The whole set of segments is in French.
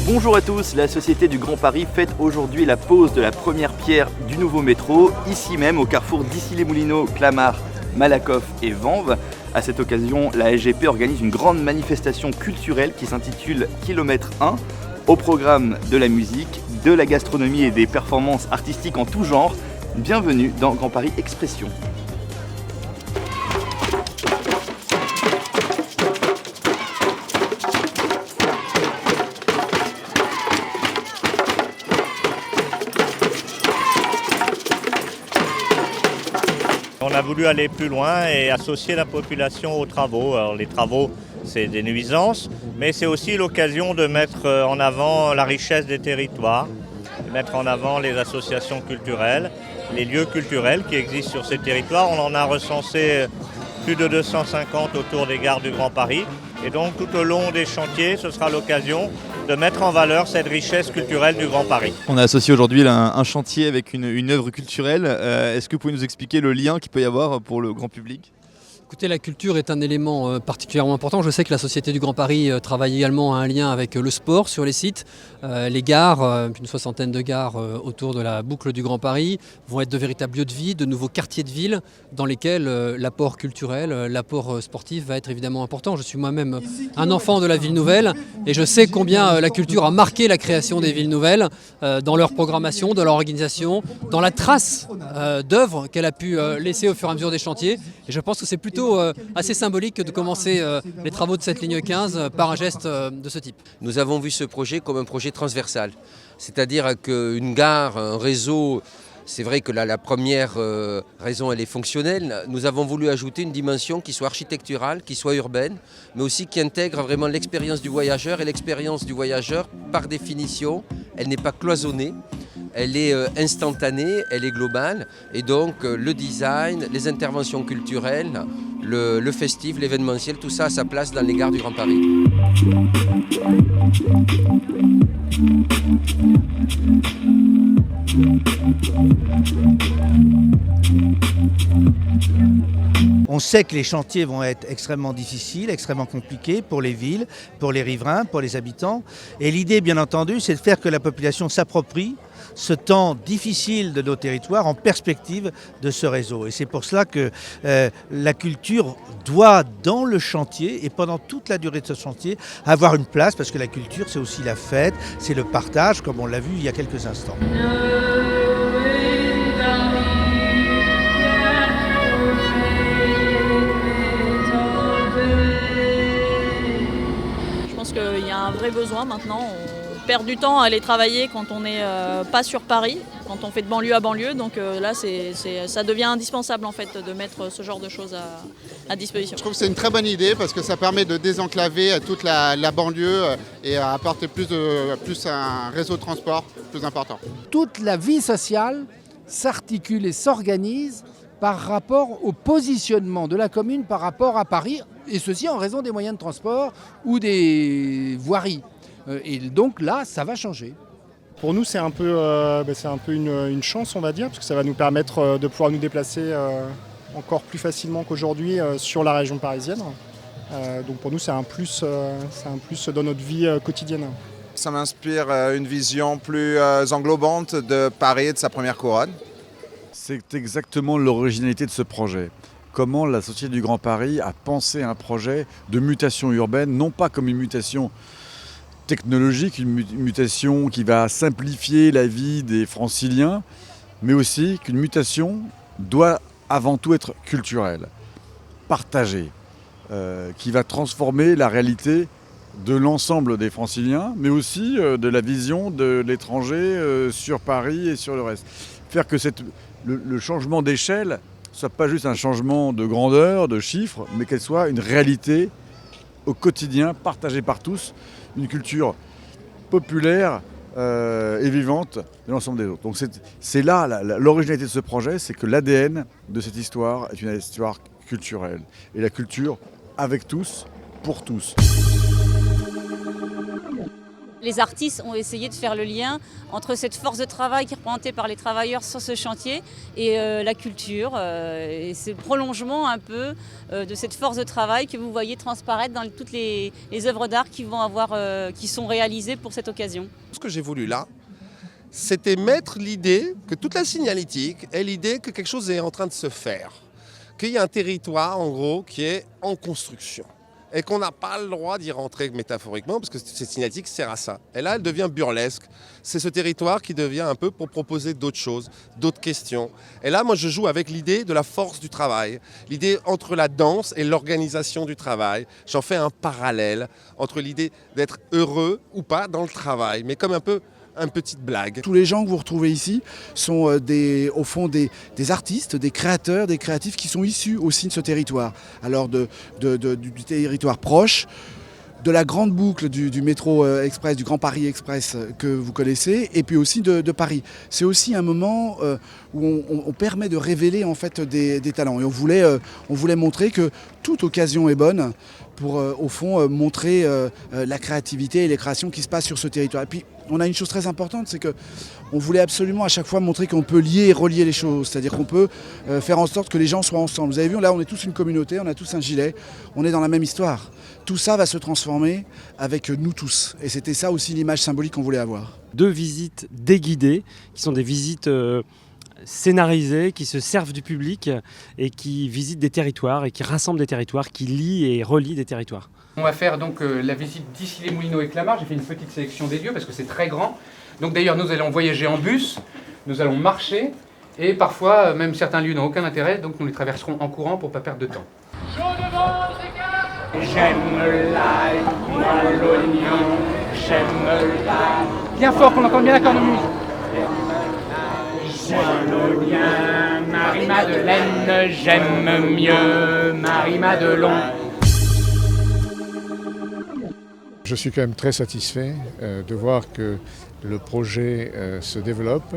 Bonjour à tous, la Société du Grand Paris fête aujourd'hui la pose de la première pierre du nouveau métro, ici même au carrefour d'Issy-les-Moulineaux, Clamart, Malakoff et Vanves. À cette occasion, la SGP organise une grande manifestation culturelle qui s'intitule Kilomètre 1, au programme de la musique, de la gastronomie et des performances artistiques en tout genre. Bienvenue dans Grand Paris Expression. On a voulu aller plus loin et associer la population aux travaux. Alors les travaux, c'est des nuisances, mais c'est aussi l'occasion de mettre en avant la richesse des territoires, de mettre en avant les associations culturelles, les lieux culturels qui existent sur ces territoires. On en a recensé plus de 250 autour des gares du Grand Paris. Et donc tout au long des chantiers, ce sera l'occasion de mettre en valeur cette richesse culturelle du Grand Paris. On a associé aujourd'hui un chantier avec une œuvre culturelle. Est-ce que vous pouvez nous expliquer le lien qu'il peut y avoir pour le grand public ? Écoutez, la culture est un élément particulièrement important. Je sais que la Société du Grand Paris travaille également à un lien avec le sport sur les sites. Les gares, une 60aine de gares autour de la boucle du Grand Paris, vont être de véritables lieux de vie, de nouveaux quartiers de ville dans lesquels l'apport culturel, l'apport sportif va être évidemment important. Je suis moi-même un enfant de la ville nouvelle et je sais combien la culture a marqué la création des villes nouvelles dans leur programmation, dans leur organisation, dans la trace d'œuvres qu'elle a pu laisser au fur et à mesure des chantiers. Et je pense que c'est plutôt assez symbolique de commencer les travaux de cette ligne 15 par un geste de ce type. Nous avons vu ce projet comme un projet transversal, c'est-à-dire qu'une gare, un réseau, c'est vrai que la première raison elle est fonctionnelle. Nous avons voulu ajouter une dimension qui soit architecturale, qui soit urbaine, mais aussi qui intègre vraiment l'expérience du voyageur. Et l'expérience du voyageur, par définition, elle n'est pas cloisonnée. Elle est instantanée, elle est globale et donc le design, les interventions culturelles, le festif, l'événementiel, tout ça a sa place dans les gares du Grand Paris. On sait que les chantiers vont être extrêmement difficiles, extrêmement compliqués pour les villes, pour les riverains, pour les habitants. Et l'idée, bien entendu, c'est de faire que la population s'approprie ce temps difficile de nos territoires en perspective de ce réseau. Et c'est pour cela que la culture doit, dans le chantier et pendant toute la durée de ce chantier, avoir une place, parce que la culture, c'est aussi la fête, c'est le partage, comme on l'a vu il y a quelques instants. Je pense qu'il y a un vrai besoin maintenant. On perd du temps à aller travailler quand on n'est pas sur Paris, quand on fait de banlieue à banlieue. Donc là, ça devient indispensable en fait de mettre ce genre de choses à disposition. Je trouve que c'est une très bonne idée parce que ça permet de désenclaver toute la banlieue et apporter plus un réseau de transport plus important. Toute la vie sociale s'articule et s'organise par rapport au positionnement de la commune par rapport à Paris, et ceci en raison des moyens de transport ou des voiries. Et donc là, ça va changer. Pour nous, c'est un peu une chance, on va dire, parce que ça va nous permettre de pouvoir nous déplacer encore plus facilement qu'aujourd'hui sur la région parisienne. Donc pour nous, c'est un plus dans notre vie quotidienne. Ça m'inspire une vision plus englobante de Paris et de sa première couronne. C'est exactement l'originalité de ce projet. Comment la Société du Grand Paris a pensé un projet de mutation urbaine, non pas comme une mutation technologique, une mutation qui va simplifier la vie des franciliens, mais aussi qu'une mutation doit avant tout être culturelle, partagée, qui va transformer la réalité de l'ensemble des franciliens, mais aussi de la vision de l'étranger sur Paris et sur le reste. Faire que le changement d'échelle ne soit pas juste un changement de grandeur, de chiffres, mais qu'elle soit une réalité au quotidien, partagée par tous, une culture populaire et vivante de l'ensemble des autres. Donc c'est là l'originalité de ce projet, c'est que l'ADN de cette histoire est une histoire culturelle. Et la culture avec tous, pour tous. Les artistes ont essayé de faire le lien entre cette force de travail qui est représentée par les travailleurs sur ce chantier et la culture. Et c'est le prolongement un peu de cette force de travail que vous voyez transparaître dans toutes les œuvres d'art qui sont réalisées pour cette occasion. Ce que j'ai voulu là, c'était mettre l'idée que toute la signalétique est l'idée que quelque chose est en train de se faire. Qu'il y a un territoire, en gros, qui est en construction. Et qu'on n'a pas le droit d'y rentrer métaphoriquement, parce que cette signalétique sert à ça. Et là, elle devient burlesque. C'est ce territoire qui devient un peu pour proposer d'autres choses, d'autres questions. Et là, moi, je joue avec l'idée de la force du travail, l'idée entre la danse et l'organisation du travail. J'en fais un parallèle entre l'idée d'être heureux ou pas dans le travail, mais comme un peu une petite blague. Tous les gens que vous retrouvez ici sont au fond des artistes, des créateurs, des créatifs qui sont issus aussi de ce territoire. Alors du territoire proche, de la grande boucle du métro express, du Grand Paris Express que vous connaissez, et puis aussi de Paris. C'est aussi un moment où on permet de révéler en fait des talents. Et on voulait montrer que toute occasion est bonne pour au fond montrer la créativité et les créations qui se passent sur ce territoire. Et puis on a une chose très importante, c'est qu'on voulait absolument à chaque fois montrer qu'on peut lier et relier les choses, c'est-à-dire qu'on peut faire en sorte que les gens soient ensemble. Vous avez vu, là on est tous une communauté, on a tous un gilet, on est dans la même histoire. Tout ça va se transformer avec nous tous. Et c'était ça aussi l'image symbolique qu'on voulait avoir. 2 visites déguidées, qui sont des visites scénarisées, qui se servent du public et qui visitent des territoires et qui rassemblent des territoires, qui lient et relient des territoires. On va faire donc la visite d'Issy-les-Moulineaux et Clamart. J'ai fait une petite sélection des lieux parce que c'est très grand. Donc d'ailleurs nous allons voyager en bus, nous allons marcher et parfois même certains lieux n'ont aucun intérêt, donc nous les traverserons en courant pour ne pas perdre de temps. J'aime l'ail, moi l'oignon, j'aime l'ail. Bien fort qu'on entende bien la cornemuse. J'aime le bien Marie-Madeleine, j'aime mieux Marie-Madelon. Je suis quand même très satisfait de voir que le projet se développe,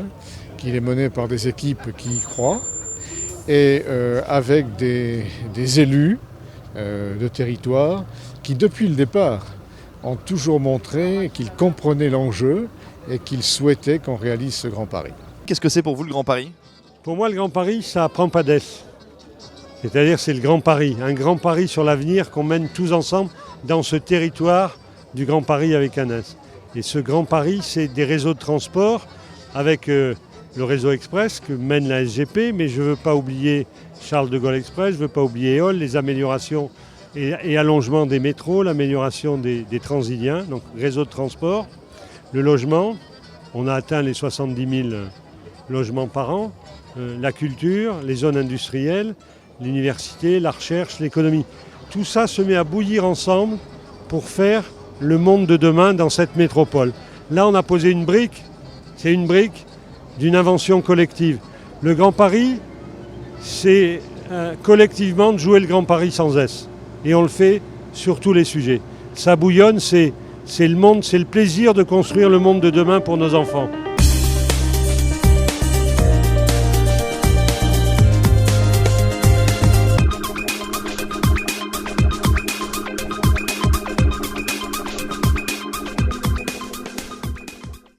qu'il est mené par des équipes qui y croient et avec des élus de territoire qui, depuis le départ, ont toujours montré qu'ils comprenaient l'enjeu et qu'ils souhaitaient qu'on réalise ce Grand Paris. Qu'est-ce que c'est pour vous le Grand Paris ? Pour moi, le Grand Paris, ça prend pas d'ess. C'est-à-dire c'est le Grand Paris, un Grand Paris sur l'avenir qu'on mène tous ensemble dans ce territoire du Grand Paris avec un S. Et ce Grand Paris, c'est des réseaux de transport avec le réseau express que mène la SGP, mais je ne veux pas oublier Charles de Gaulle Express, je ne veux pas oublier EOL, les améliorations et allongements des métros, l'amélioration des Transiliens, donc réseau de transport, le logement, on a atteint les 70 000 logements par an, la culture, les zones industrielles, l'université, la recherche, l'économie. Tout ça se met à bouillir ensemble pour faire le monde de demain dans cette métropole. Là, on a posé une brique, c'est une brique d'une invention collective. Le Grand Paris, c'est collectivement de jouer le Grand Paris sans S. Et on le fait sur tous les sujets. Ça bouillonne, c'est le monde, c'est le plaisir de construire le monde de demain pour nos enfants.